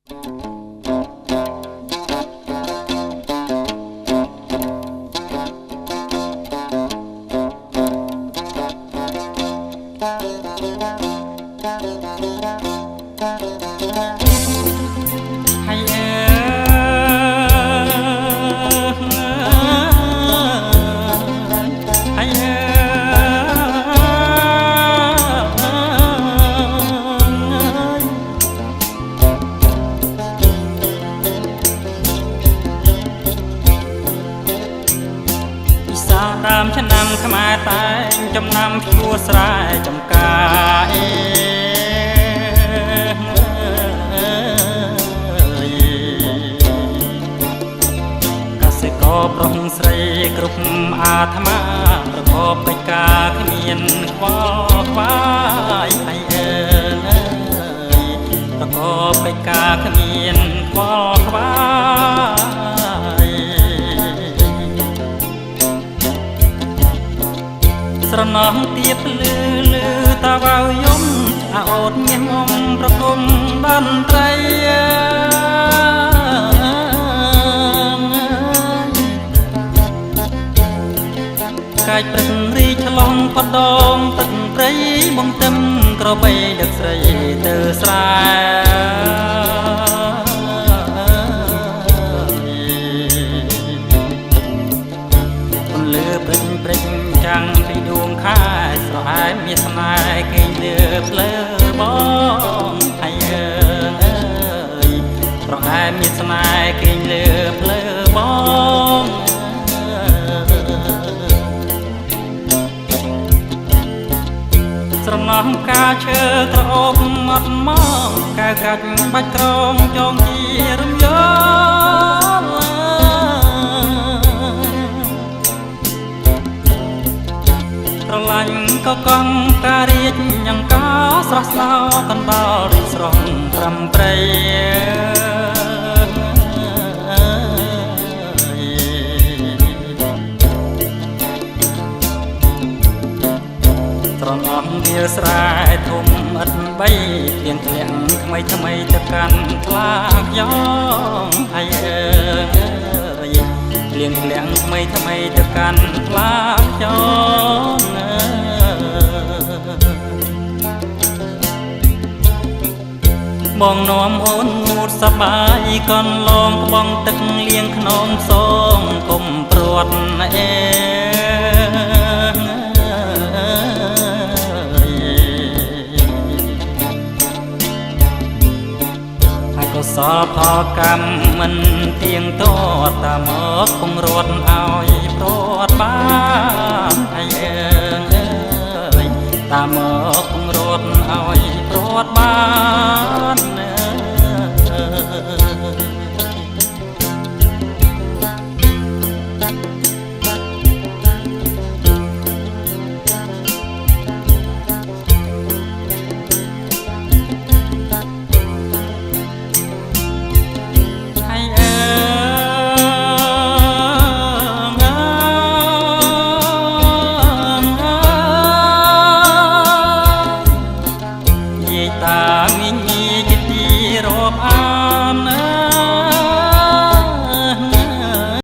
តាមឆ្នាំខ្មែរតែងចំណាំជួស្រែចំការកសិករប្រុសស្រីគ្រប់អាត្មាប្រកបកិច្ចការគ្មានខ្វល់ខ្វាយហើយប្រកបកិច្ចការគ្មានខ្វល់ខ្វាយស្រណោះទៀតលឺតាវ៉ៅយំអោតញ៉ាំអមប្រគំតន្ត្រីកាយព្រឹករីឆ្លងបដងទឹកព្រៃបងទឹមក្របីដឹកស្រីទៅស្រែព្រេចចាំងពីដួងខែស្រែមានស្នេហ៍គេលឺភ្លើបងហើយអើយស្រែមានស្នេហ៍គេលឺភ្លើបងស្រណោះកាឈើក្រអូបអត់មកកៅកាច់បាច់ក្រងចងជារំយោស្រឡាញ់ក៏កង់ការរៀបញ៉ាំកោស្រស់ស្លោកណ្ដោរីស្រងត្រឹមព្រៃត្រង់អស់វាស្រែធំឥតបីទៀងធ្លាក់ថ្មីទៅកាន់ខ្លាខ្យងហើយអើយលៀងធ្លាក់ថ្មីទៅកាន់ខ្លាខ្យងបងនាំអូនងូតសបាយកនឡងក្បងទឹកលៀងខ្នងសងកុំព្រាត់អេកុសលផលកម្មមិនទៀងទាត់តាមកពងរត់ឲ្យព្រាត់បានហើយអើយតាមកពងរត់ឲ្យព្រាត់បាន